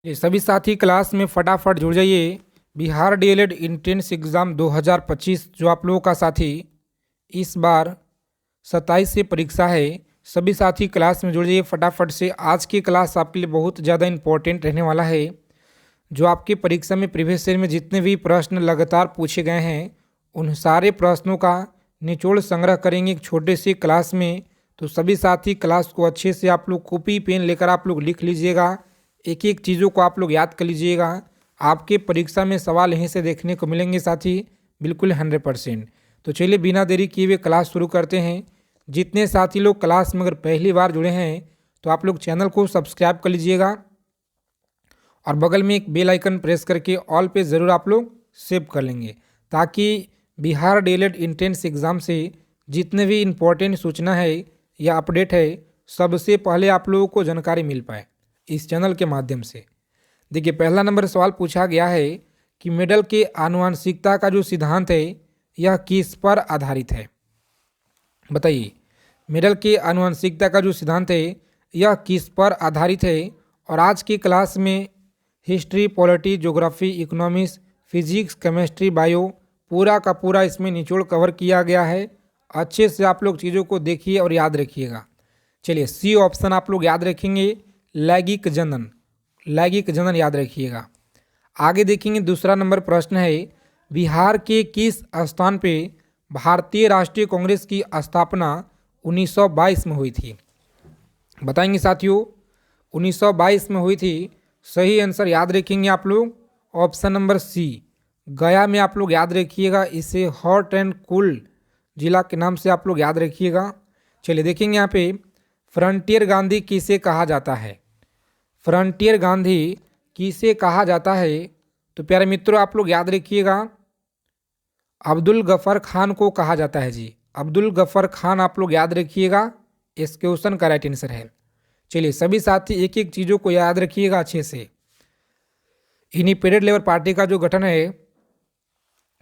ये सभी साथी क्लास में फटाफट जुड़ जाइए। बिहार डीएलएड इंट्रेंस एग्ज़ाम 2025 जो आप लोगों का साथी इस बार 27 से परीक्षा है। सभी साथी क्लास में जुड़ जाइए फटाफट से। आज की क्लास आपके लिए बहुत ज़्यादा इम्पोर्टेंट रहने वाला है। जो आपकी परीक्षा में प्रीवियस ईयर में जितने भी प्रश्न लगातार पूछे गए हैं उन सारे प्रश्नों का निचोड़ संग्रह करेंगे एक छोटे से क्लास में। तो सभी साथी क्लास को अच्छे से आप लोग कॉपी पेन लेकर आप लोग लिख लीजिएगा। एक एक चीज़ों को आप लोग याद कर लीजिएगा। आपके परीक्षा में सवाल यहीं से देखने को मिलेंगे साथी, बिल्कुल 100%। तो चलिए बिना देरी किए हुए क्लास शुरू करते हैं। जितने साथी लोग क्लास में अगर पहली बार जुड़े हैं तो आप लोग चैनल को सब्सक्राइब कर लीजिएगा और बगल में एक बेल आइकन प्रेस करके ऑल पे ज़रूर आप लोग सेव कर लेंगे, ताकि बिहार डीएलएड एंट्रेंस एग्ज़ाम से जितने भी इम्पोर्टेंट सूचना है या अपडेट है सबसे पहले आप लोगों को जानकारी मिल पाए इस चैनल के माध्यम से। देखिए, पहला नंबर सवाल पूछा गया है कि मेडल के आनुवंशिकता का जो सिद्धांत है यह किस पर आधारित है। बताइए, मेडल के आनुवंशिकता का जो सिद्धांत है यह किस पर आधारित है। और आज की क्लास में history, polity, geography, economics, physics, chemistry, bio पूरा का पूरा इसमें निचोड़ कवर किया गया है। अच्छे से आप लोग चीज़ों को देखिए और याद रखिएगा। चलिए, सी ऑप्शन आप लोग याद रखेंगे, लैंगिक जनन, लैंगिक जनन याद रखिएगा। आगे देखेंगे, दूसरा नंबर प्रश्न है बिहार के किस स्थान पे भारतीय राष्ट्रीय कांग्रेस की स्थापना 1922 में हुई थी। बताएंगे साथियों, 1922 में हुई थी। सही आंसर याद रखेंगे आप लोग, ऑप्शन नंबर सी, गया में आप लोग याद रखिएगा। इसे हॉट एंड कूल जिला के नाम से आप लोग याद रखिएगा। चलिए देखेंगे यहाँ पे, फ्रंटियर गांधी किसे कहा जाता है। फ्रंटियर गांधी किसे कहा जाता है, तो प्यारे मित्रों आप लोग याद रखिएगा, अब्दुल गफर खान को कहा जाता है जी। अब्दुल गफर खान आप लोग याद रखिएगा, इस क्वेश्चन का राइट आंसर है। चलिए सभी साथी एक एक चीज़ों को याद रखिएगा अच्छे से। इंडिपेंडेंट लेबर पार्टी का जो गठन है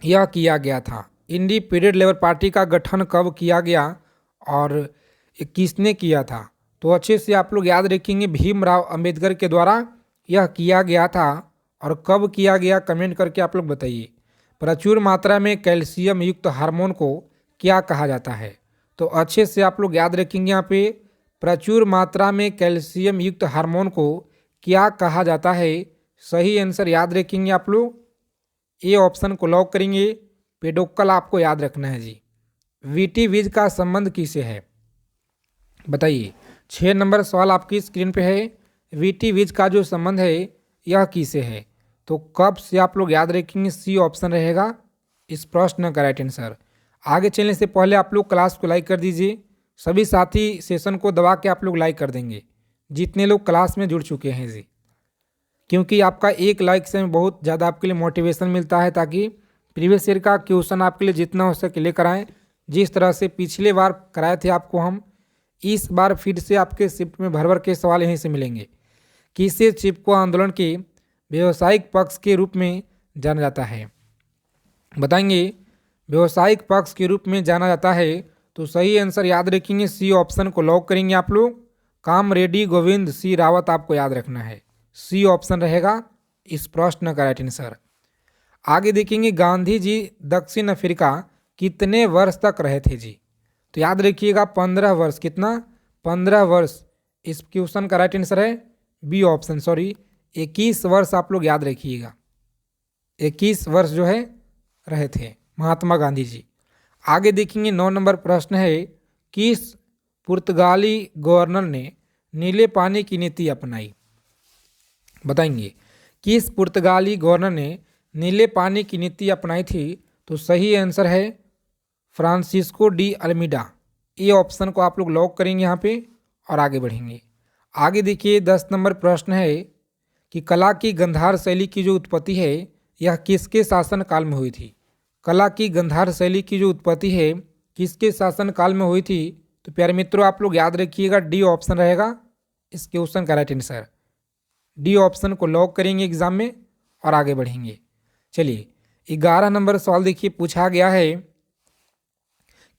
यह किया गया था। इंडिपेंडेंट लेबर पार्टी का गठन कब किया गया और किसने किया था, तो अच्छे से आप लोग याद रखेंगे, भीमराव अंबेडकर के द्वारा यह किया गया था। और कब किया गया कमेंट करके आप लोग बताइए। प्रचुर मात्रा में कैल्शियम युक्त हार्मोन को क्या कहा जाता है, तो अच्छे से आप लोग याद रखेंगे यहाँ पे, प्रचुर मात्रा में कैल्शियम युक्त हार्मोन को क्या कहा जाता है। सही आंसर याद रखेंगे आप लोग, ए ऑप्शन को लॉक करेंगे, पेडोक्कल आपको याद रखना है जी। वीटी बीज का संबंध किसे है, बताइए। 6 नंबर सवाल आपकी स्क्रीन पे है, वीटी बीज का जो संबंध है यह किसे है, तो कब से आप लोग याद रखेंगे, सी ऑप्शन रहेगा इस प्रश्न का राइट आंसर। आगे चलने से पहले आप लोग क्लास को लाइक कर दीजिए। सभी साथी सेशन को दबा के आप लोग लाइक कर देंगे जितने लोग क्लास में जुड़ चुके हैं जी, क्योंकि आपका एक लाइक से बहुत ज़्यादा आपके लिए मोटिवेशन मिलता है, ताकि प्रीवियस ईयर का क्वेश्चन आपके लिए जितना हो सके लेकर आएँ। जिस तरह से पिछले बार कराए थे आपको हम, इस बार फिर से आपके शिफ्ट में भर भर के सवाल यहीं से मिलेंगे। किसे चिपको आंदोलन के व्यावसायिक पक्ष के रूप में जाना जाता है, बताएंगे। व्यावसायिक पक्ष के रूप में जाना जाता है, तो सही आंसर याद रखेंगे, सी ऑप्शन को लॉक करेंगे आप लोग, कामरेड्डी गोविंद सिंह रावत आपको याद रखना है। सी ऑप्शन रहेगा इस प्रश्न का राइट आंसर। आगे देखेंगे, गांधी जी दक्षिण अफ्रीका कितने वर्ष तक रहे थे जी, तो याद रखिएगा 15 वर्ष। कितना, 15 वर्ष इस क्वेश्चन का राइट आंसर है, बी ऑप्शन, सॉरी 21 वर्ष आप लोग याद रखिएगा। 21 वर्ष जो है रहे थे महात्मा गांधी जी। आगे देखेंगे, 9 नंबर प्रश्न है, किस पुर्तगाली गवर्नर ने नीले पानी की नीति अपनाई, बताएंगे। किस पुर्तगाली गवर्नर ने नीले पानी की नीति अपनाई थी, तो सही आंसर है फ्रांसिस्को डी अल्मीडा। ये ऑप्शन को आप लोग लॉक करेंगे यहाँ पे और आगे बढ़ेंगे। आगे देखिए, 10 नंबर प्रश्न है कि कला की गंधार शैली की जो उत्पत्ति है यह किसके शासन काल में हुई थी। कला की गंधार शैली की जो उत्पत्ति है किसके शासन काल में हुई थी, तो प्यारे मित्रों आप लोग याद रखिएगा, डी ऑप्शन रहेगा इस क्वेश्चन का राइट आंसर। डी ऑप्शन को लॉक करेंगे एग्जाम में और आगे बढ़ेंगे। चलिए 11 नंबर सवाल देखिए, पूछा गया है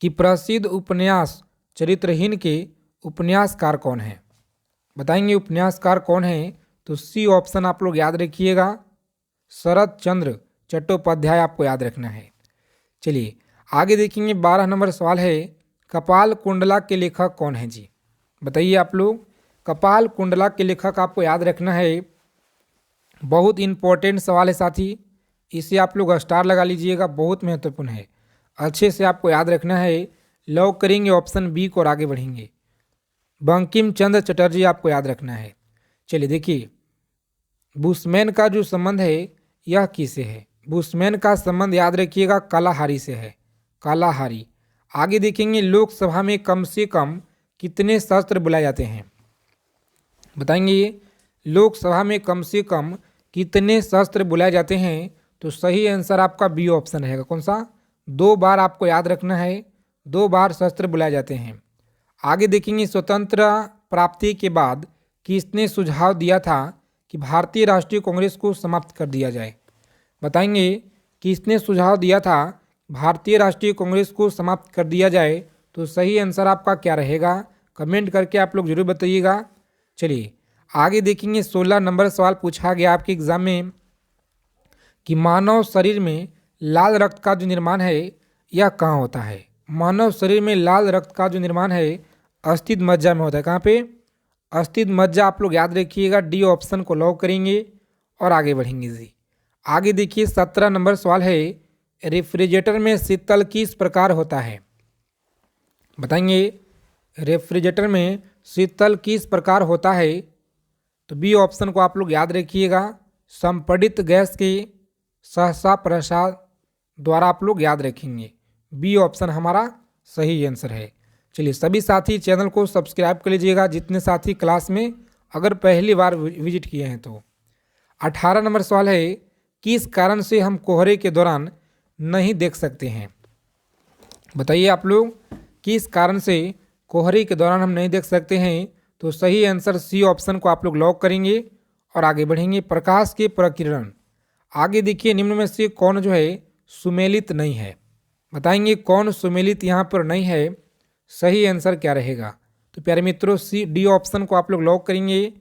कि प्रसिद्ध उपन्यास चरित्रहीन के उपन्यासकार कौन है, बताएंगे उपन्यासकार कौन है, तो सी ऑप्शन आप लोग याद रखिएगा, शरद चंद्र चट्टोपाध्याय आपको याद रखना है। चलिए आगे देखेंगे, 12 नंबर सवाल है, कपाल कुंडला के लेखक कौन है जी? बताइए आप लोग, कपाल कुंडला के लेखक आपको याद रखना है। बहुत इंपॉर्टेंट सवाल है साथी, इसे आप लोग स्टार लगा लीजिएगा, बहुत महत्वपूर्ण है, अच्छे से आपको याद रखना है। लॉक करेंगे ऑप्शन बी को और आगे बढ़ेंगे। बंकिम चंद्र चटर्जी आपको याद रखना है। चलिए देखिए, बुशमैन का जो संबंध है यह किससे है? बुशमैन का संबंध याद रखिएगा कालाहारी से है, कालाहारी। आगे देखेंगे, लोकसभा में कम से कम कितने शस्त्र बुलाए जाते हैं? बताएंगे ये, लोकसभा में कम से कम कितने शस्त्र बुलाए जाते हैं? तो सही आंसर आपका बी ऑप्शन रहेगा। कौन सा? 2 बार आपको याद रखना है, 2 बार शस्त्र बुलाए जाते हैं। आगे देखेंगे, स्वतंत्र प्राप्ति के बाद किसने सुझाव दिया था कि भारतीय राष्ट्रीय कांग्रेस को समाप्त कर दिया जाए? बताएंगे किसने सुझाव दिया था भारतीय राष्ट्रीय कांग्रेस को समाप्त कर दिया जाए? तो सही आंसर आपका क्या रहेगा? कमेंट करके आप लोग जरूर बताइएगा। चलिए आगे देखेंगे, 16 नंबर सवाल पूछा गया आपके एग्जाम में कि मानव शरीर में लाल रक्त का जो निर्माण है यह कहाँ होता है? मानव शरीर में लाल रक्त का जो निर्माण है अस्थित मज्जा में होता है। कहाँ पे? अस्थित मज्जा। आप लोग याद रखिएगा, डी ऑप्शन को लॉक करेंगे और आगे बढ़ेंगे जी। आगे देखिए, 17 नंबर सवाल है, रेफ्रिजरेटर में शीतल किस प्रकार होता है? बताएंगे रेफ्रिजरेटर में शीतल किस प्रकार होता है? तो बी ऑप्शन को आप लोग याद रखिएगा, संपीड़ित गैस के सहसा प्रसार द्वारा आप लोग याद रखेंगे। बी ऑप्शन हमारा सही आंसर है। चलिए सभी साथी चैनल को सब्सक्राइब कर लीजिएगा, जितने साथी क्लास में अगर पहली बार विजिट किए हैं तो। 18 नंबर सवाल है, किस कारण से हम कोहरे के दौरान नहीं देख सकते हैं? बताइए आप लोग, किस कारण से कोहरे के दौरान हम नहीं देख सकते हैं? तो सही आंसर सी ऑप्शन को आप लोग लॉक करेंगे और आगे बढ़ेंगे। प्रकाश के प्रकीर्णन। आगे देखिए, निम्न में से कौन जो है सुमेलित नहीं है? बताएंगे कौन सुमेलित यहाँ पर नहीं है, सही आंसर क्या रहेगा? तो प्यारे मित्रों, सी डी ऑप्शन को आप लोग लॉक करेंगे,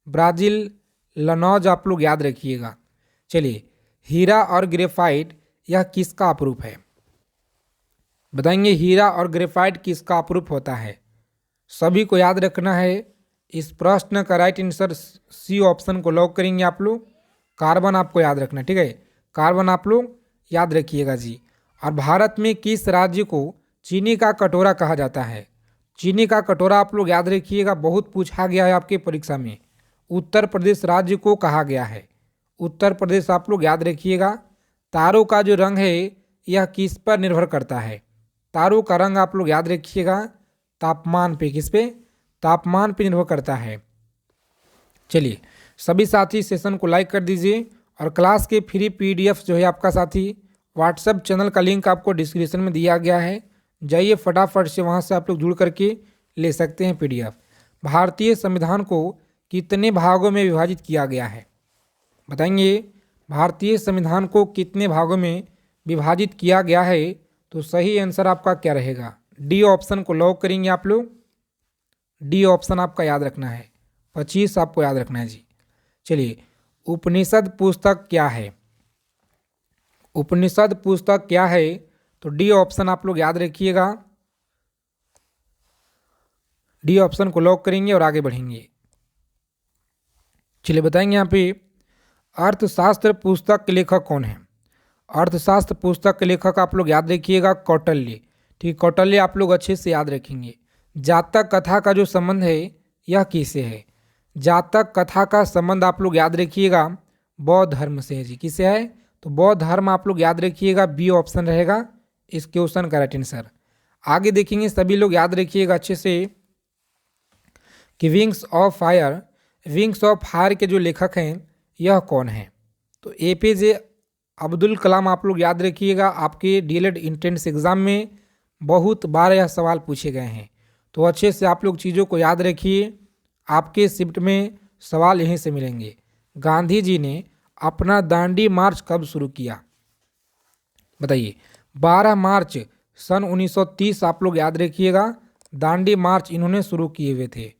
ब्राजील लनौज आप लोग याद रखिएगा। चलिए, हीरा और ग्रेफाइट यह किसका अपरूप है? बताएंगे हीरा और ग्रेफाइट किसका अपरूप होता है? सभी को याद रखना है। इस प्रश्न का राइट आंसर सी ऑप्शन को लॉक करेंगे आप लोग। कार्बन आपको याद रखना, ठीक है, कार्बन आप लोग याद रखिएगा जी। और भारत में किस राज्य को चीनी का कटोरा कहा जाता है? चीनी का कटोरा आप लोग याद रखिएगा, बहुत पूछा गया है आपके परीक्षा में। उत्तर प्रदेश राज्य को कहा गया है, उत्तर प्रदेश आप लोग याद रखिएगा। तारों का जो रंग है यह किस पर निर्भर करता है? तारों का रंग आप लोग याद रखिएगा तापमान पे। किस पे? तापमान पे निर्भर करता है। चलिए सभी साथी सेशन को लाइक कर दीजिए और क्लास के फ्री पीडीएफ जो है आपका साथी व्हाट्सएप चैनल का लिंक आपको डिस्क्रिप्शन में दिया गया है, जाइए फटाफट से वहां से आप लोग जुड़ करके ले सकते हैं पीडीएफ। भारतीय संविधान को कितने भागों में विभाजित किया गया है? बताएंगे भारतीय संविधान को कितने भागों में विभाजित किया गया है? तो सही आंसर आपका क्या रहेगा? डी ऑप्शन को लॉक करेंगे आप लोग। डी ऑप्शन आपका याद रखना है, 25 आपको याद रखना है जी। चलिए, उपनिषद पुस्तक क्या है? उपनिषद पुस्तक क्या है? तो डी ऑप्शन आप लोग याद रखिएगा, डी ऑप्शन को लॉक करेंगे और आगे बढ़ेंगे। चलिए बताएंगे यहाँ पे, अर्थशास्त्र पुस्तक के लेखक कौन है? अर्थशास्त्र पुस्तक के लेखक आप लोग याद रखिएगा कौटिल्य, ठीक, कौटिल्य आप लोग अच्छे से याद रखेंगे। जातक कथा का जो संबंध है यह किससे है? जातक कथा का संबंध आप लोग याद रखिएगा बौद्ध धर्म से है जी। किससे है? तो बौद्ध धर्म आप लोग याद रखिएगा, बी ऑप्शन रहेगा इस क्वेश्चन का राइट आंसर। आगे देखेंगे, सभी लोग याद रखिएगा अच्छे से कि wings of fire, wings of fire के जो लेखक हैं यह कौन है? तो एपीजे अब्दुल कलाम आप लोग याद रखिएगा। आपके डीएलएड एंट्रेंस एग्जाम में बहुत बार यह सवाल पूछे गए हैं, तो अच्छे से आप लोग चीज़ों को याद रखिए, आपके शिफ्ट में सवाल यहीं से मिलेंगे। गांधी जी ने अपना दांडी मार्च कब शुरू किया? बताइए। 12 मार्च सन 1930 आप लोग याद रखिएगा, दांडी मार्च इन्होंने शुरू किए हुए थे।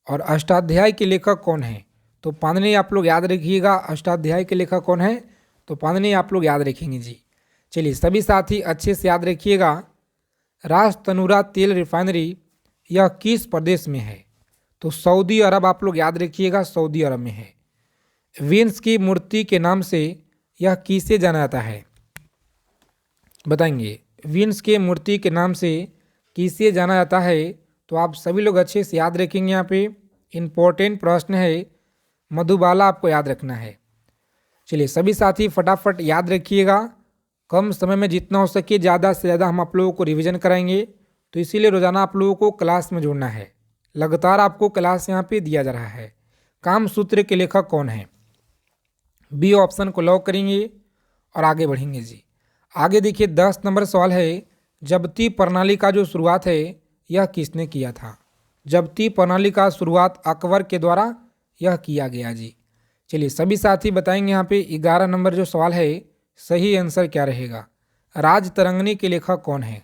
और अष्टाध्याय के लेखक कौन है? तो पाणिनि आप लोग याद रखिएगा। अष्टाध्यायी के लेखक कौन है? तो पाणिनि आप लोग याद रखेंगे जी। चलिए सभी साथी अच्छे से याद रखिएगा। राज तनूरा तेल रिफाइनरी यह किस प्रदेश में है? तो सऊदी अरब आप लोग याद रखिएगा, सऊदी अरब में है। वीनस की मूर्ति के नाम से यह किसे जाना जाता है? बताएंगे। वीनस के मूर्ति के नाम से किसे जाना जाता है? तो आप सभी लोग अच्छे से याद रखेंगे। यहाँ पे इम्पोर्टेंट प्रश्न है, मधुबाला आपको याद रखना है। चलिए सभी साथी फटाफट याद रखिएगा। कम समय में जितना हो सके ज़्यादा से ज़्यादा हम आप लोगों को रिवीजन कराएंगे, तो इसीलिए रोज़ाना आप लोगों को क्लास में जुड़ना है। लगातार आपको क्लास यहाँ पे दिया जा रहा है। काम सूत्र के लेखक कौन है? बी ऑप्शन को लॉक करेंगे और आगे बढ़ेंगे जी। आगे देखिए 10 नंबर सवाल है, जब्ती प्रणाली का जो शुरुआत है यह किसने किया था? जब्ती प्रणाली का शुरुआत अकबर के द्वारा यह किया गया जी। चलिए सभी साथी बताएंगे यहाँ पे 11 नंबर जो सवाल है सही आंसर क्या रहेगा? राजतरंगिणी के लेखक कौन है?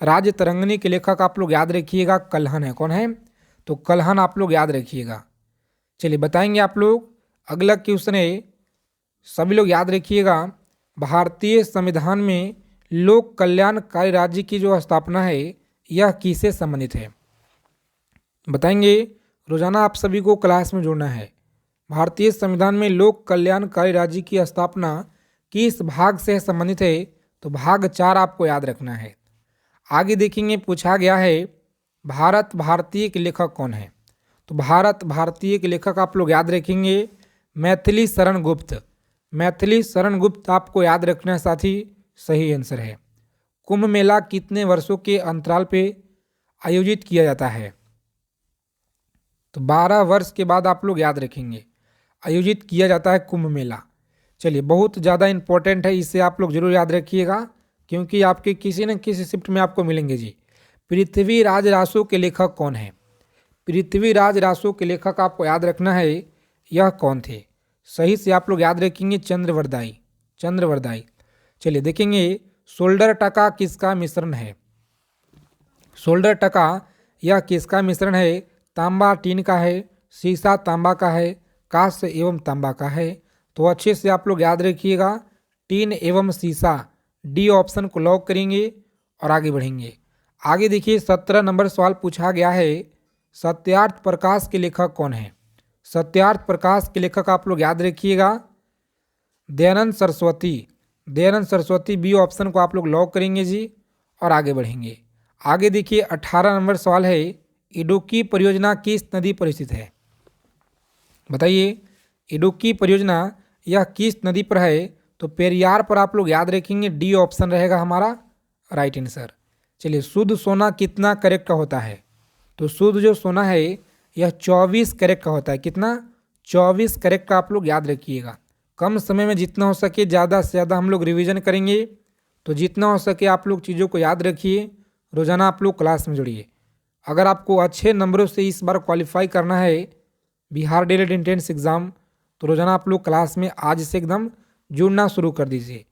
राजतरंगिणी के लेखक आप लोग याद रखिएगा कल्हण है। कौन है? तो कल्हण आप लोग याद रखिएगा। चलिए बताएंगे आप लोग। अगला क्वेश्चन है, सभी लोग याद रखिएगा, भारतीय संविधान में लोक कल्याणकारी राज्य की जो स्थापना है यह किससे संबंधित है? बताएंगे। रोजाना आप सभी को क्लास में जुड़ना है। भारतीय संविधान में लोक कल्याणकारी राज्य की स्थापना किस भाग से संबंधित है? तो भाग 4 आपको याद रखना है। आगे देखेंगे, पूछा गया है भारत भारतीय के लेखक कौन है? तो भारत भारतीय के लेखक आप लोग याद रखेंगे मैथिली शरण गुप्त। मैथिली शरण गुप्त आपको याद रखना है साथी, सही आंसर है। कुंभ मेला कितने वर्षों के अंतराल पे आयोजित किया जाता है? तो 12 वर्ष के बाद आप लोग याद रखेंगे आयोजित किया जाता है कुंभ मेला। चलिए बहुत ज़्यादा इंपॉर्टेंट है, इसे आप लोग जरूर याद रखिएगा क्योंकि आपके किसी न किसी शिफ्ट में आपको मिलेंगे जी। पृथ्वीराज रासो के लेखक कौन है? पृथ्वीराज रासो के लेखक आपको याद रखना है, यह कौन थे? सही से आप लोग याद रखेंगे चंद्रवरदाई। चंद्रवरदाई। चलिए देखेंगे, शोल्डर टका किसका मिश्रण है? शोल्डर टका यह किसका मिश्रण है? तांबा टीन का है, सीसा तांबा का है, कांस्य एवं तांबा का है। तो अच्छे से आप लोग याद रखिएगा, टीन एवं सीसा। डी ऑप्शन को लॉक करेंगे और आगे बढ़ेंगे। आगे देखिए 17 नंबर सवाल पूछा गया है, सत्यार्थ प्रकाश के लेखक कौन है? सत्यार्थ प्रकाश के लेखक आप लोग याद रखिएगा दयानंद सरस्वती। दयानंद सरस्वती। बी ऑप्शन को आप लोग लॉक करेंगे जी और आगे बढ़ेंगे। आगे देखिए 18 नंबर सवाल है, इडुक्की परियोजना किस नदी पर स्थित है? बताइए, इडुक्की परियोजना यह किस नदी पर है? तो पेरियार पर आप लोग याद रखेंगे। डी ऑप्शन रहेगा हमारा राइट आंसर। चलिए, शुद्ध सोना कितना कैरेट का होता है? तो शुद्ध जो सोना है यह 24 कैरेट का होता है। कितना? 24 कैरेट का आप लोग याद रखिएगा। कम समय में जितना हो सके ज़्यादा से ज़्यादा हम लोग रिवीजन करेंगे, तो जितना हो सके आप लोग चीज़ों को याद रखिए। रोज़ाना आप लोग क्लास में जुड़िए। अगर आपको अच्छे नंबरों से इस बार क्वालिफाई करना है बिहार डीएलएड एंट्रेंस एग्ज़ाम, तो रोज़ाना आप लोग क्लास में आज से एकदम जुड़ना शुरू कर दीजिए।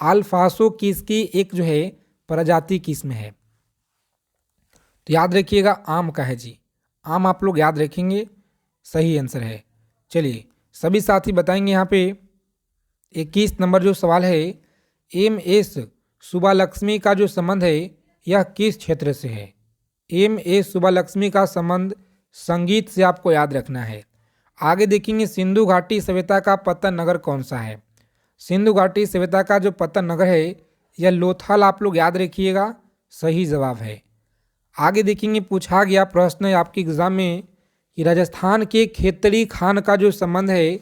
अल्फासो किसकी एक जो है प्रजाति किस्म है? तो याद रखिएगा आम का है जी। आम आप लोग याद रखेंगे, सही आंसर है। चलिए सभी साथी बताएंगे यहाँ पे 21 नंबर जो सवाल है, एम एस सुब्बालक्ष्मी का जो संबंध है यह किस क्षेत्र से है? एम एस सुब्बालक्ष्मी का संबंध संगीत से आपको याद रखना है। आगे देखेंगे, सिंधु घाटी सभ्यता का पतन नगर कौन सा है? सिंधु घाटी सभ्यता का जो पतन नगर है यह लोथल आप लोग याद रखिएगा, सही जवाब है। आगे देखेंगे, पूछा गया प्रश्न है आपके एग्जाम में कि राजस्थान के खेतड़ी खान का जो संबंध है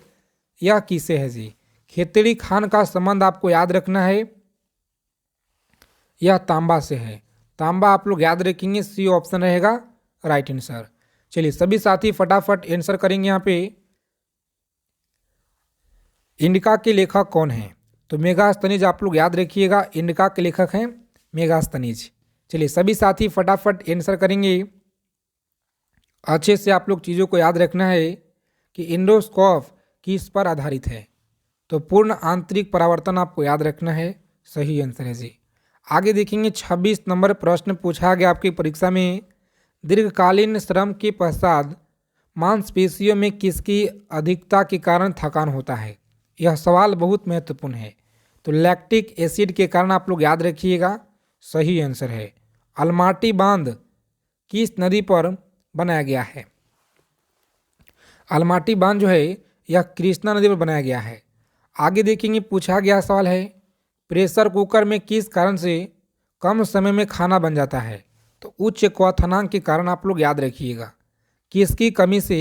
यह किससे है जी? खेतड़ी खान का संबंध आपको याद रखना है, यह तांबा से है। तांबा आप लोग याद रखेंगे, सी ऑप्शन रहेगा राइट आंसर। चलिए सभी साथी फटाफट आंसर करेंगे। यहाँ पे इंडिका के लेखक कौन है? तो मेगास्थनीज आप लोग याद रखिएगा, इंडिका के लेखक हैं मेगास्थनीज। चलिए सभी साथी फटाफट आंसर करेंगे। अच्छे से आप लोग चीज़ों को याद रखना है कि इंडोस्कोप किस पर आधारित है? तो पूर्ण आंतरिक परावर्तन आपको याद रखना है, सही आंसर है जी। आगे देखेंगे 26 नंबर प्रश्न पूछा गया आपकी परीक्षा में, दीर्घकालीन श्रम के पश्चात मांसपेशियों में किसकी अधिकता के कारण थकान होता है? यह सवाल बहुत महत्वपूर्ण है। तो लैक्टिक एसिड के कारण आप लोग याद रखिएगा, सही आंसर है। अलमाटी बांध किस नदी पर बनाया गया है? अलमाटी बांध जो है यह कृष्णा नदी पर बनाया गया है। आगे देखेंगे, पूछा गया सवाल है प्रेशर कुकर में किस कारण से कम समय में खाना बन जाता है? तो उच्च क्वथनांक के कारण आप लोग याद रखिएगा। किसकी कमी से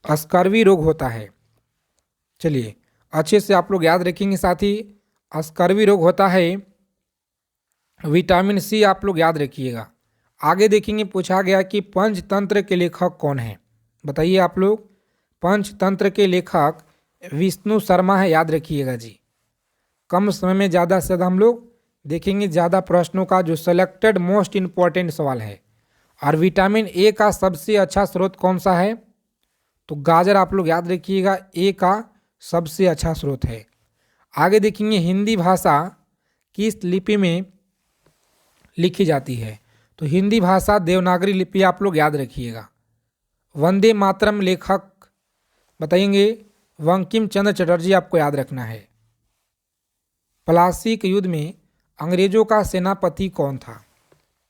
स्कर्वी रोग होता है? चलिए अच्छे से आप लोग याद रखेंगे साथी। स्कर्वी रोग होता है विटामिन सी, आप लोग याद रखिएगा। आगे देखेंगे, पूछा गया कि पंचतंत्र के लेखक कौन है? बताइए आप लोग। पंचतंत्र के लेखक विष्णु शर्मा है, याद रखिएगा जी। कम समय में ज़्यादा से ज़्यादा हम लोग देखेंगे ज़्यादा प्रश्नों का जो सेलेक्टेड मोस्ट इम्पॉर्टेंट सवाल है। और विटामिन ए का सबसे अच्छा स्रोत कौन सा है? तो गाजर, आप लोग याद रखिएगा, ए का सबसे अच्छा स्रोत है। आगे देखेंगे, हिंदी भाषा किस लिपि में लिखी जाती है? तो हिंदी भाषा देवनागरी लिपि, आप लोग याद रखिएगा। वंदे मातरम लेखक बताएंगे, बंकिम चंद्र चटर्जी, आपको याद रखना है। प्लासी के युद्ध में अंग्रेजों का सेनापति कौन था?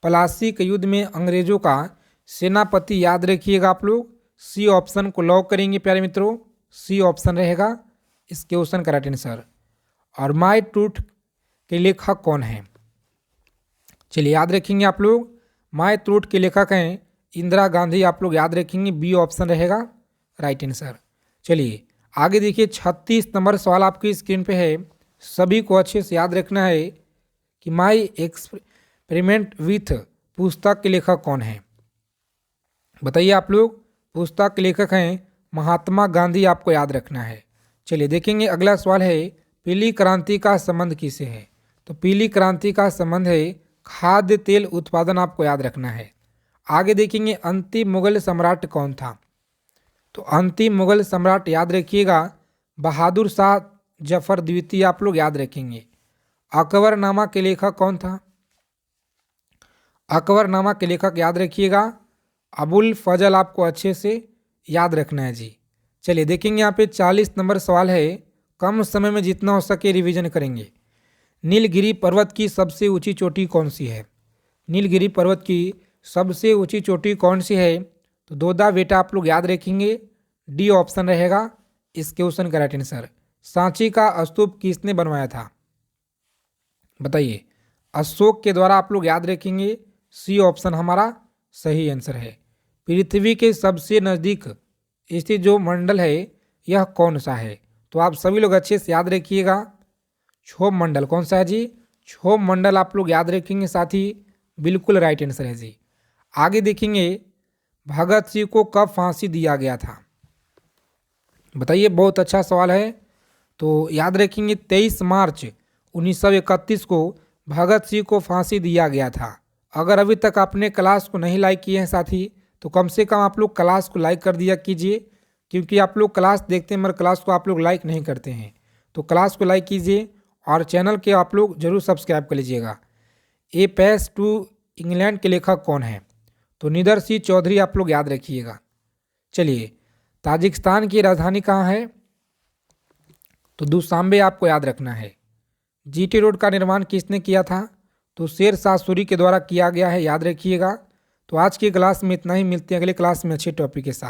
प्लासी के युद्ध में अंग्रेजों का सेनापति याद रखिएगा आप लोग। सी ऑप्शन को लॉक करेंगे प्यारे मित्रों, सी ऑप्शन रहेगा इस क्वेश्चन का राइट आंसर। और माय ट्रूथ के लेखक कौन है? चलिए याद रखेंगे आप लोग, माय ट्रूथ के लेखक हैं इंदिरा गांधी, आप लोग याद रखेंगे, बी ऑप्शन रहेगा राइट आंसर। चलिए आगे देखिए, 36 नंबर सवाल आपकी स्क्रीन पे है। सभी को अच्छे से याद रखना है कि माय एक्सपेरिमेंट विथ पुस्तक के लेखक कौन है? बताइए आप लोग। पुस्तक के लेखक हैं महात्मा गांधी, आपको याद रखना है। चलिए देखेंगे, अगला सवाल है पीली क्रांति का संबंध किससे है? तो पीली क्रांति का संबंध है खाद्य तेल उत्पादन, आपको याद रखना है। आगे देखेंगे, अंतिम मुगल सम्राट कौन था? तो अंतिम मुगल सम्राट याद रखिएगा बहादुर शाह जफर द्वितीय, आप लोग याद रखेंगे। अकबरनामा के लेखक कौन था? अकबरनामा के लेखक याद रखिएगा अबुल फजल, आपको अच्छे से याद रखना है जी। चलिए देखेंगे, यहाँ पे 40 नंबर सवाल है, कम समय में जितना हो सके रिवीजन करेंगे। नीलगिरी पर्वत की सबसे ऊंची चोटी कौन सी है? नीलगिरी पर्वत की सबसे ऊंची चोटी कौन सी है? तो दोदा बेटा, आप लोग याद रखेंगे, डी ऑप्शन रहेगा इस क्वेश्चन का राइट आंसर। सांची का स्तूप किसने बनवाया था? बताइए। अशोक के द्वारा, आप लोग याद रखेंगे, सी ऑप्शन हमारा सही आंसर है। पृथ्वी के सबसे नज़दीक स्थित जो मंडल है यह कौन सा है? तो आप सभी लोग अच्छे से याद रखिएगा, क्षोभ मंडल। कौन सा है जी? क्षोभ मंडल, आप लोग याद रखेंगे साथी, बिल्कुल राइट आंसर है जी। आगे देखेंगे, भगत सिंह को कब फांसी दिया गया था? बताइए, बहुत अच्छा सवाल है। तो याद रखेंगे 23 मार्च 1931 को भगत सिंह को फांसी दिया गया था। अगर अभी तक आपने क्लास को नहीं लाइक किए हैं साथी, तो कम से कम आप लोग क्लास को लाइक कर दिया कीजिए, क्योंकि आप लोग क्लास देखते हैं मगर क्लास को आप लोग लाइक नहीं करते हैं। तो क्लास को लाइक कीजिए और चैनल के आप लोग जरूर सब्सक्राइब कर लीजिएगा। ए पैस टू इंग्लैंड के लेखक कौन है? तो निदर सिंह चौधरी, आप लोग याद रखिएगा। चलिए, ताजिकिस्तान की राजधानी कहाँ है? तो दुशांबे, आपको याद रखना है। जीटी रोड का निर्माण किसने किया था? तो शेर शाह सूरी के द्वारा किया गया है, याद रखिएगा। तो आज की क्लास में इतना ही, मिलते हैं अगले क्लास में अच्छे टॉपिक के साथ।